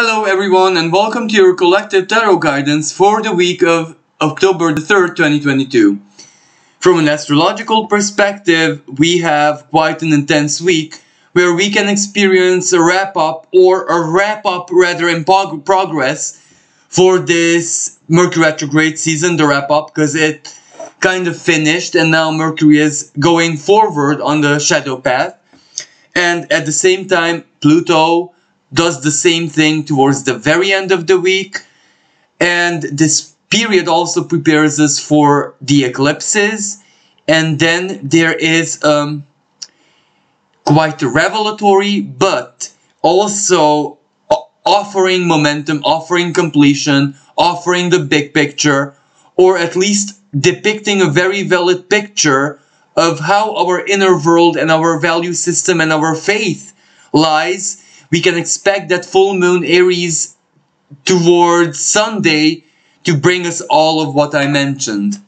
Hello everyone and welcome to your collective tarot guidance for the week of October the 3rd, 2022. From an astrological perspective, we have quite an intense week where we can experience a wrap-up rather in progress for this Mercury retrograde season, the wrap-up, because it kind of finished and now Mercury is going forward on the shadow path. And at the same time, Pluto does the same thing towards the very end of the week. And this period also prepares us for the eclipses. And then there is quite a revelatory, but also offering momentum, offering completion, offering the big picture, or at least depicting a very valid picture of how our inner world and our value system and our faith lies. We can expect that full moon Aries towards Sunday to bring us all of what I mentioned.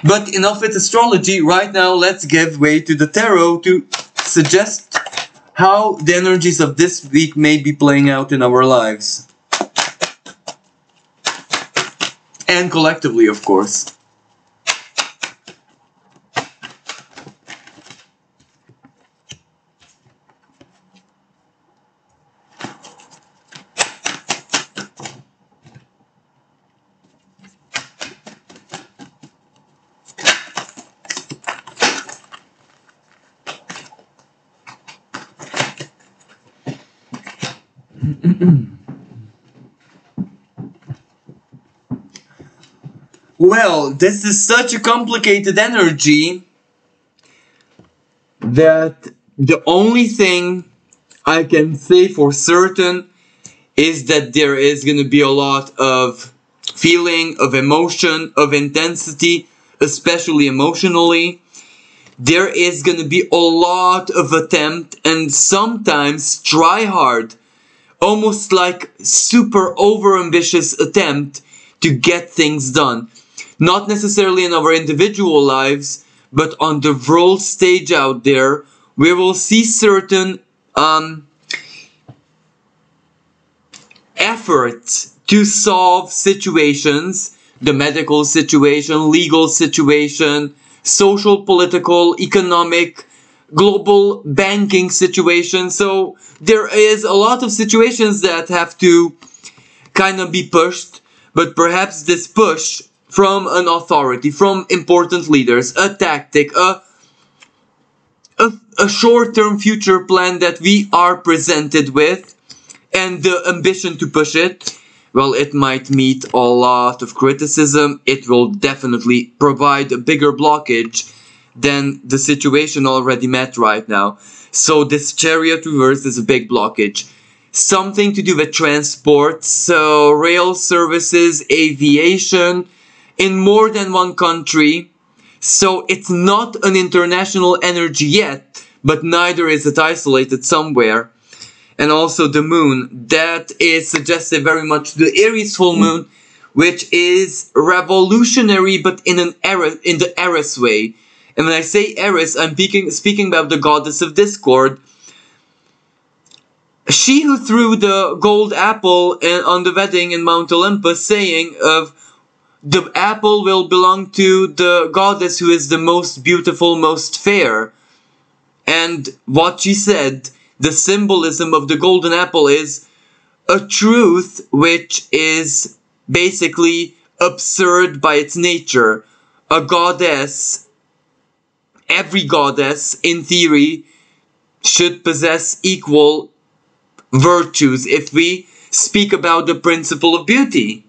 But enough with astrology. Right now, let's give way to the tarot to suggest how the energies of this week may be playing out in our lives. And collectively, of course. Well, this is such a complicated energy that the only thing I can say for certain is that there is going to be a lot of feeling, of emotion, of intensity, especially emotionally. There is going to be a lot of attempt and sometimes try hard, almost like super overambitious attempt to get things done. Not necessarily in our individual lives, but on the world stage out there, we will see certain efforts to solve situations, the medical situation, legal situation, social, political, economic, global banking situation. So there is a lot of situations that have to kind of be pushed, but perhaps this push from an authority, from important leaders, a tactic, a short-term future plan that we are presented with, and the ambition to push it, well, it might meet a lot of criticism. It will definitely provide a bigger blockage than the situation already met right now. So this Chariot reverse is a big blockage. Something to do with transport, so rail services, aviation, in more than one country. So it's not an international energy yet, but neither is it isolated somewhere. And also the moon, that is suggested very much the Aries full moon, which is revolutionary, but in the Eris way. And when I say Eris, I'm speaking about the goddess of discord. She who threw the gold apple on the wedding in Mount Olympus, saying of the apple will belong to the goddess who is the most beautiful, most fair. And what she said, the symbolism of the golden apple is a truth which is basically absurd by its nature. A goddess, every goddess in theory, should possess equal virtues if we speak about the principle of beauty.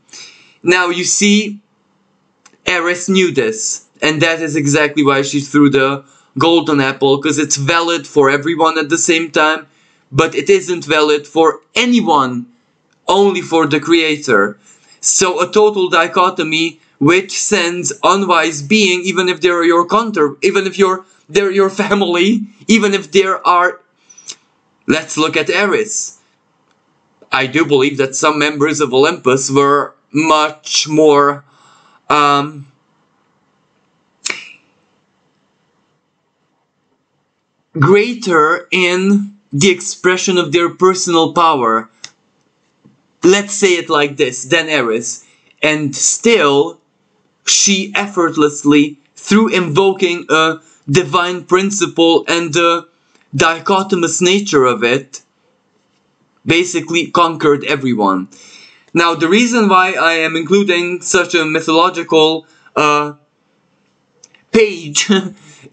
Now you see, Eris knew this, and that is exactly why she threw the golden apple, because it's valid for everyone at the same time, but it isn't valid for anyone, only for the creator. So a total dichotomy which sends unwise being, even if they're your even if they're your family, even if there are, let's look at Eris. I do believe that some members of Olympus were much more greater in the expression of their personal power. let's say it like this, than Eris. And still, she effortlessly, through invoking a divine principle and the dichotomous nature of it, basically conquered everyone. Now, the reason why I am including such a mythological page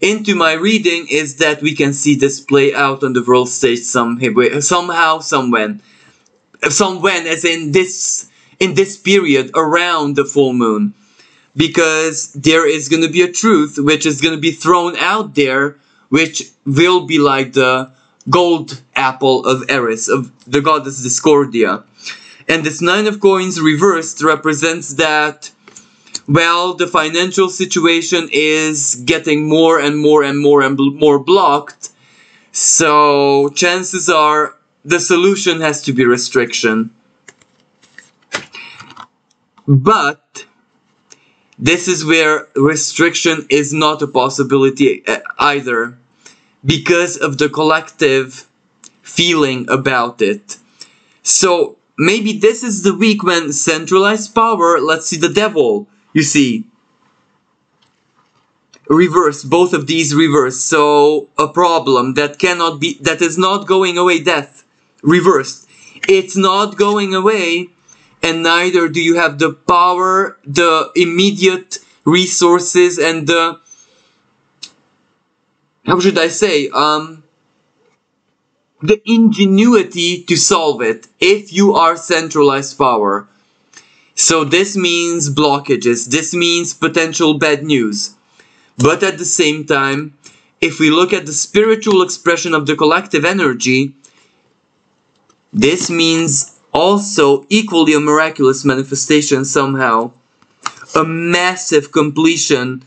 into my reading is that we can see this play out on the world stage somehow, somewhen, as in this period around the full moon, because there is going to be a truth which is going to be thrown out there, which will be like the gold apple of Eris, of the goddess Discordia. And this Nine of Coins reversed represents that, well, the financial situation is getting more and more and more and more blocked. So chances are the solution has to be restriction. But this is where restriction is not a possibility either, because of the collective feeling about it. So maybe this is the week when centralized power, let's see the devil, you see, reverse, both of these reverse. So a problem that cannot be, that is not going away, death, reversed. It's not going away, and neither do you have the power, the immediate resources, and the, how should I say, the ingenuity to solve it if you are centralized power. So this means blockages, this means potential bad news. But at the same time, if we look at the spiritual expression of the collective energy, this means also equally a miraculous manifestation somehow. A massive completion,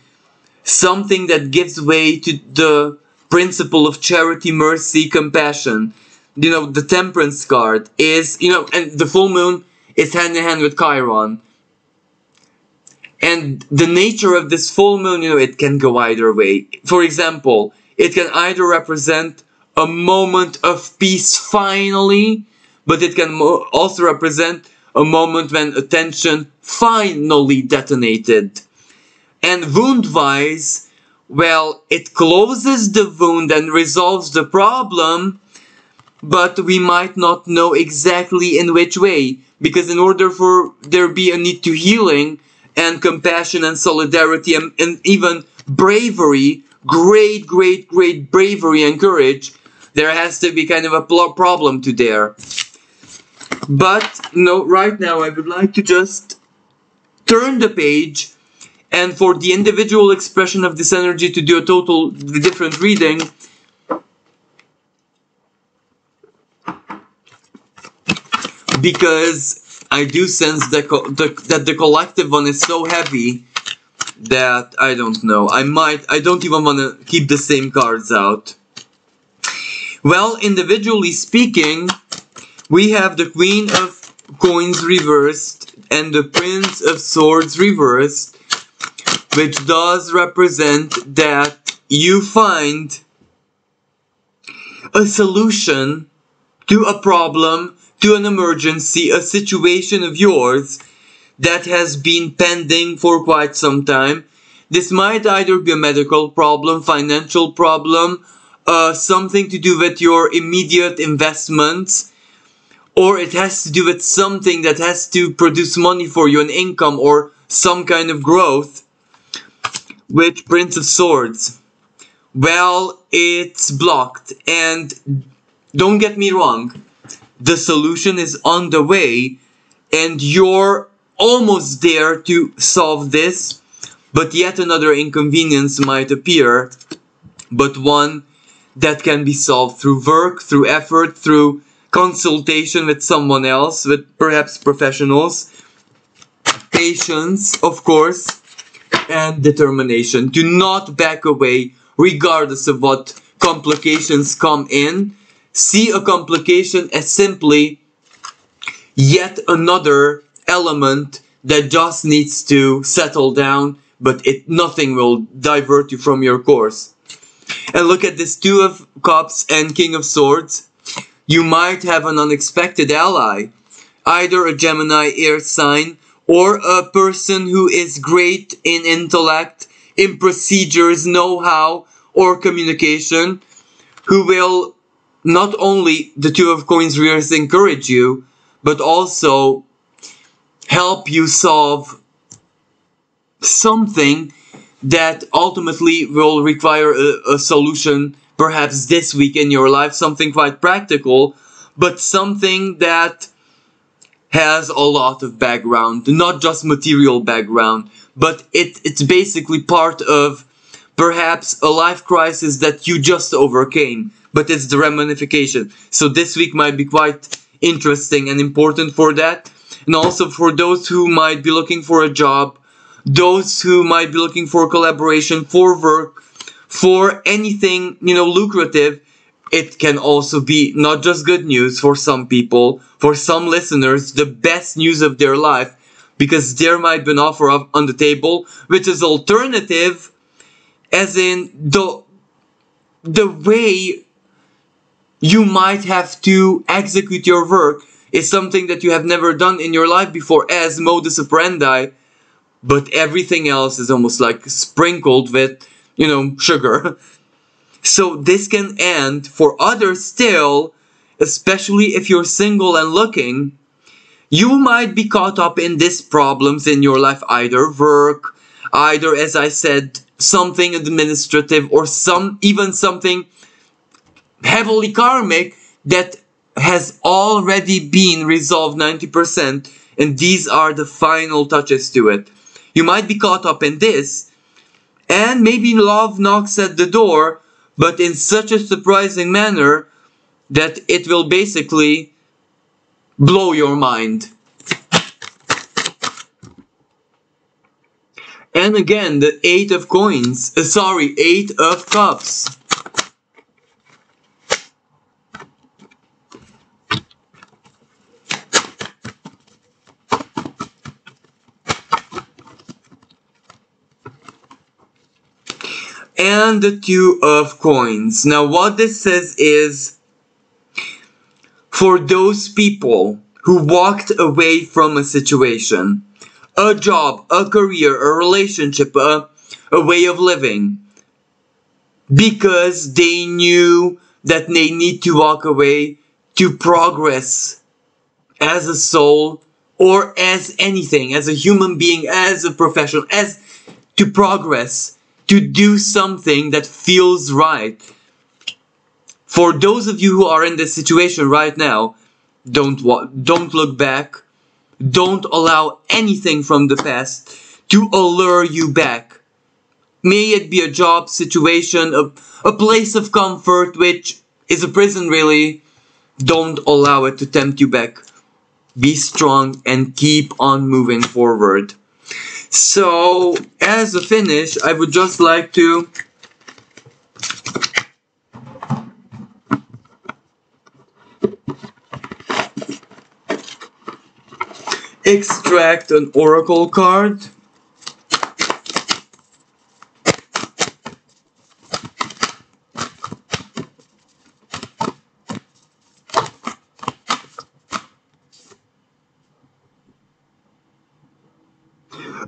something that gives way to the principle of charity, mercy, compassion. You know, the Temperance card is, you know, and the full moon is hand in hand with Chiron. And the nature of this full moon, you know, it can go either way. For example, it can either represent a moment of peace finally, but it can also represent a moment when attention finally detonated. And wound-wise, well, it closes the wound and resolves the problem, but we might not know exactly in which way, because in order for there be a need to healing and compassion and solidarity and even bravery, great bravery and courage, there has to be kind of a problem to there. But, no, right now I would like to just turn the page, and for the individual expression of this energy to do a total different reading, because I do sense that the collective one is so heavy that I don't know. I don't even want to keep the same cards out. Well, individually speaking, we have the Queen of Coins reversed and the Prince of Swords reversed, which does represent that you find a solution to a problem, to an emergency, a situation of yours that has been pending for quite some time. This might either be a medical problem, financial problem, something to do with your immediate investments, or it has to do with something that has to produce money for you, an income or some kind of growth. With Prince of Swords, well, it's blocked, and don't get me wrong, the solution is on the way, and you're almost there to solve this, but yet another inconvenience might appear, but one that can be solved through work, through effort, through consultation with someone else, with perhaps professionals, patience, of course, and determination. Do not back away regardless of what complications come in. See a complication as simply yet another element that just needs to settle down, but nothing will divert you from your course. And look at this Two of Cups and King of Swords. You might have an unexpected ally. either a Gemini air sign or a person who is great in intellect, in procedures, know-how, or communication, who will not only the Two of Coins reverse encourage you, but also help you solve something that ultimately will require a solution perhaps this week in your life, something quite practical, but something that has a lot of background, not just material background, but it's basically part of perhaps a life crisis that you just overcame, but it's the ramification. So this week might be quite interesting and important for that. And also for those who might be looking for a job, those who might be looking for collaboration, for work, for anything, lucrative, it can also be not just good news for some people, for some listeners, the best news of their life, because there might be an offer on the table, which is alternative, as in the way you might have to execute your work is something that you have never done in your life before as modus operandi, but everything else is almost like sprinkled with, sugar. So this can end for others still, especially if you're single and looking. You might be caught up in these problems in your life, either work, either, as I said, something administrative, or even something heavily karmic that has already been resolved 90%, and these are the final touches to it. You might be caught up in this, and maybe love knocks at the door, but in such a surprising manner that it will basically blow your mind. And again, the Eight of Cups. And the Two of Coins. Now what this says is, for those people who walked away from a situation, a job, a career, a relationship, a way of living, because they knew that they need to walk away to progress as a soul, or as anything, as a human being, as a professional, as to progress, to do something that feels right. For those of you who are in this situation right now, don't look back. Don't allow anything from the past to allure you back. May it be a job situation, a place of comfort, which is a prison really. Don't allow it to tempt you back. Be strong and keep on moving forward. So, as a finish, I would just like to extract an oracle card.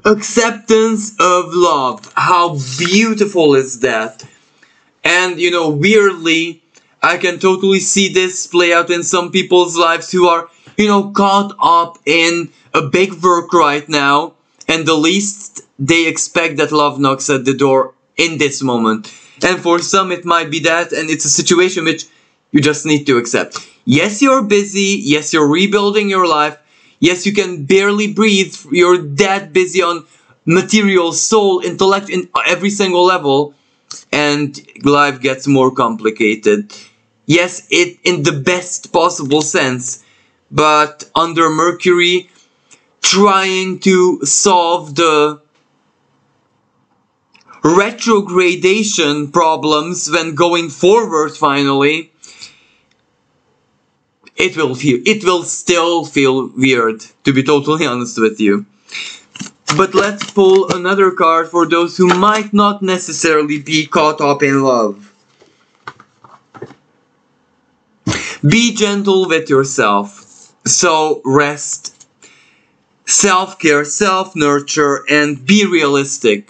Acceptance of love. How beautiful is that? And weirdly, I can totally see this play out in some people's lives who are, caught up in a big work right now, and the least they expect that love knocks at the door in this moment. And for some it might be that, and it's a situation which you just need to accept. Yes, you're busy. Yes, you're rebuilding your life. Yes, you can barely breathe. You're that busy on material, soul, intellect, in every single level. And life gets more complicated. Yes, it in the best possible sense. But under Mercury, trying to solve the retrogradation problems when going forward finally, it will still feel weird, to be totally honest with you. But let's pull another card for those who might not necessarily be caught up in love. Be gentle with yourself. So rest, self-care, self-nurture, and be realistic.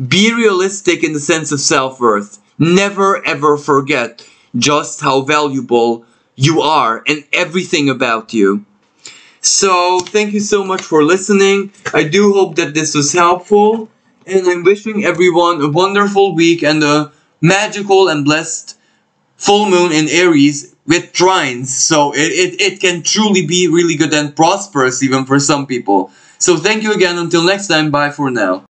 Be realistic in the sense of self-worth. Never ever forget just how valuable you are and everything about you. So thank you so much for listening. I do hope that this was helpful, and I'm wishing everyone a wonderful week and a magical and blessed full moon in Aries with trines. So it can truly be really good and prosperous even for some people. So thank you again. Until next time. Bye for now.